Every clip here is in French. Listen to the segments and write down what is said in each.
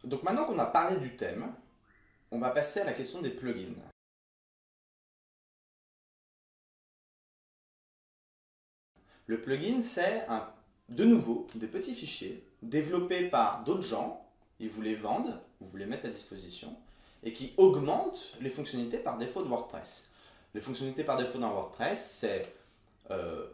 Donc maintenant qu'on a parlé du thème, on va passer à la question des plugins. Le plugin, c'est de nouveau des petits fichiers développés par d'autres gens, ils vous les vendent, ou vous les mettent à disposition, et qui augmentent les fonctionnalités par défaut de WordPress. Les fonctionnalités par défaut dans WordPress, c'est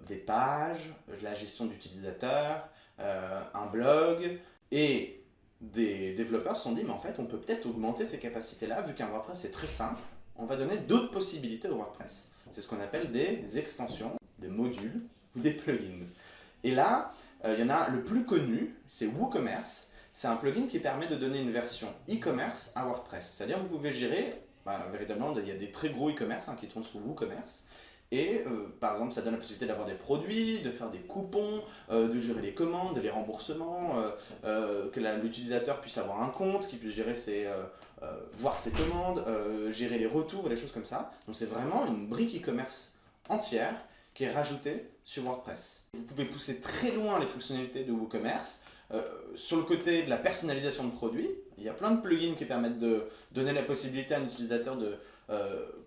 des pages, la gestion d'utilisateurs, un blog, et des développeurs se sont dit, mais en fait, on peut peut-être augmenter ces capacités-là, vu qu'un WordPress est très simple, on va donner d'autres possibilités au WordPress. C'est ce qu'on appelle des extensions, des modules ou des plugins. Et là, il y en a le plus connu, c'est WooCommerce. C'est un plugin qui permet de donner une version e-commerce à WordPress. C'est-à-dire que vous pouvez gérer, véritablement, il y a des très gros e-commerce qui tournent sous WooCommerce. Et par exemple, ça donne la possibilité d'avoir des produits, de faire des coupons, de gérer les commandes, les remboursements, que l'utilisateur puisse avoir un compte, qu'il puisse gérer voir ses commandes, gérer les retours et des choses comme ça. Donc c'est vraiment une brique e-commerce entière qui est rajoutée sur WordPress. Vous pouvez pousser très loin les fonctionnalités de WooCommerce. Sur le côté de la personnalisation de produits, il y a plein de plugins qui permettent de donner la possibilité à un utilisateur de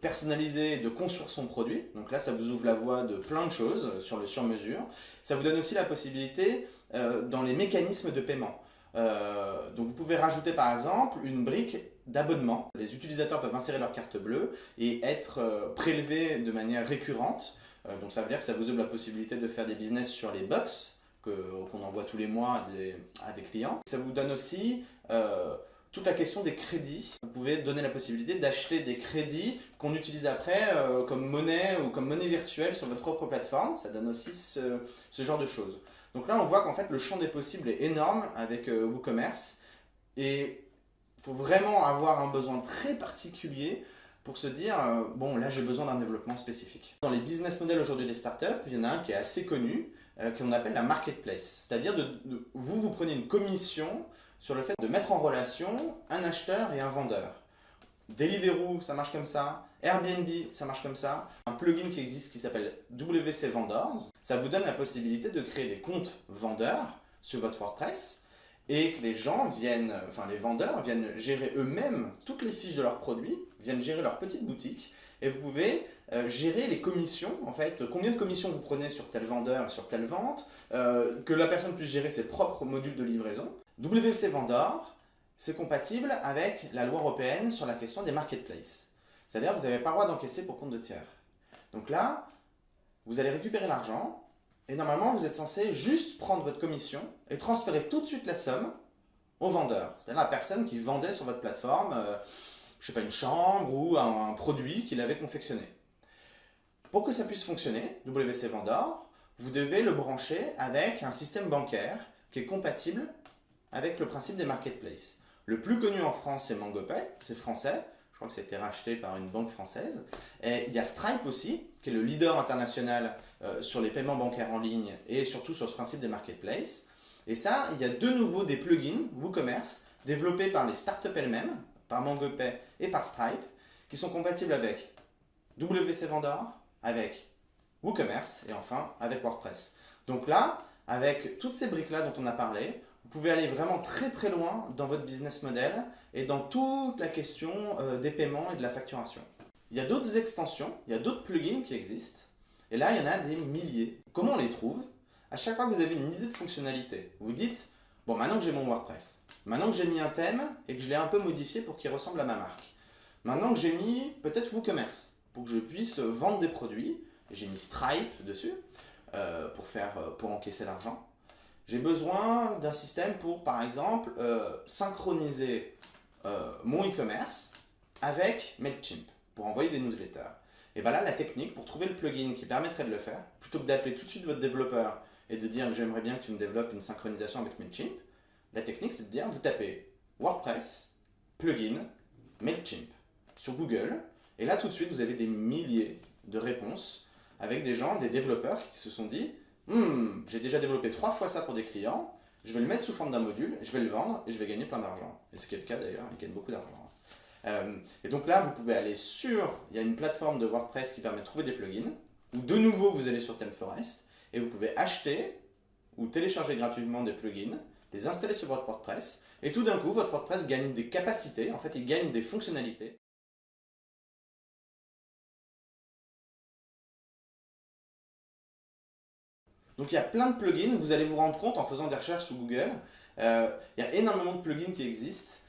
personnaliser et de construire son produit. Donc là, ça vous ouvre la voie de plein de choses sur le sur-mesure. Ça vous donne aussi la possibilité dans les mécanismes de paiement. Donc vous pouvez rajouter par exemple une brique d'abonnement. Les utilisateurs peuvent insérer leur carte bleue et être prélevés de manière récurrente. Donc ça veut dire que ça vous ouvre la possibilité de faire des business sur les box qu'on envoie tous les mois à des clients. Ça vous donne aussi toute la question des crédits. Vous pouvez donner la possibilité d'acheter des crédits qu'on utilise après comme monnaie ou comme monnaie virtuelle sur votre propre plateforme. Ça donne aussi ce genre de choses. Donc là, on voit qu'en fait, le champ des possibles est énorme avec WooCommerce. Et il faut vraiment avoir un besoin très particulier pour se dire, bon, là, j'ai besoin d'un développement spécifique. Dans les business models aujourd'hui des startups, il y en a un qui est assez connu, qu'on appelle la marketplace. C'est-à-dire, vous prenez une commission sur le fait de mettre en relation un acheteur et un vendeur. Deliveroo, ça marche comme ça. Airbnb, ça marche comme ça. Un plugin qui existe qui s'appelle WC Vendors, ça vous donne la possibilité de créer des comptes vendeurs sur votre WordPress et que les gens viennent, enfin les vendeurs viennent gérer eux-mêmes toutes les fiches de leurs produits, viennent gérer leur petite boutique et vous pouvez gérer les commissions, en fait, combien de commissions vous prenez sur tel vendeur, sur telle vente, que la personne puisse gérer ses propres modules de livraison. WC Vendor, c'est compatible avec la loi européenne sur la question des marketplaces. C'est-à-dire que vous n'avez pas le droit d'encaisser pour compte de tiers. Donc là, vous allez récupérer l'argent et normalement, vous êtes censé juste prendre votre commission et transférer tout de suite la somme au vendeur. C'est-à-dire la personne qui vendait sur votre plateforme, je sais pas, une chambre ou un produit qu'il avait confectionné. Pour que ça puisse fonctionner, WC Vendor, vous devez le brancher avec un système bancaire qui est compatible avec le principe des marketplaces. Le plus connu en France, c'est MangoPay, c'est français. Je crois que ça a été racheté par une banque française. Et il y a Stripe aussi, qui est le leader international sur les paiements bancaires en ligne et surtout sur ce principe des marketplaces. Et ça, il y a de nouveau des plugins WooCommerce développés par les startups elles-mêmes, par MangoPay et par Stripe, qui sont compatibles avec WC Vendor, avec WooCommerce et enfin avec WordPress. Donc là, avec toutes ces briques-là dont on a parlé, vous pouvez aller vraiment très très loin dans votre business model et dans toute la question des paiements et de la facturation. Il y a d'autres extensions, il y a d'autres plugins qui existent et là il y en a des milliers. Comment on les trouve? À chaque fois que vous avez une idée de fonctionnalité, vous dites, bon maintenant que j'ai mon WordPress, maintenant que j'ai mis un thème et que je l'ai un peu modifié pour qu'il ressemble à ma marque, maintenant que j'ai mis peut-être WooCommerce pour que je puisse vendre des produits, j'ai mis Stripe dessus pour encaisser l'argent. J'ai besoin d'un système pour, par exemple, synchroniser mon e-commerce avec MailChimp pour envoyer des newsletters. Et bien là, la technique pour trouver le plugin qui permettrait de le faire, plutôt que d'appeler tout de suite votre développeur et de dire j'aimerais bien que tu me développes une synchronisation avec MailChimp, la technique c'est de dire vous tapez WordPress, plugin, MailChimp sur Google et là tout de suite vous avez des milliers de réponses avec des gens, des développeurs qui se sont dit j'ai déjà développé 3 fois ça pour des clients, je vais le mettre sous forme d'un module, je vais le vendre et je vais gagner plein d'argent. Et ce qui est le cas d'ailleurs, ils gagnent beaucoup d'argent. Et donc là, vous pouvez aller il y a une plateforme de WordPress qui permet de trouver des plugins, ou de nouveau vous allez sur ThemeForest et vous pouvez acheter ou télécharger gratuitement des plugins, les installer sur votre WordPress, Et tout d'un coup, votre WordPress gagne des capacités, en fait, il gagne des fonctionnalités. Donc il y a plein de plugins, vous allez vous rendre compte en faisant des recherches sur Google, il y a énormément de plugins qui existent.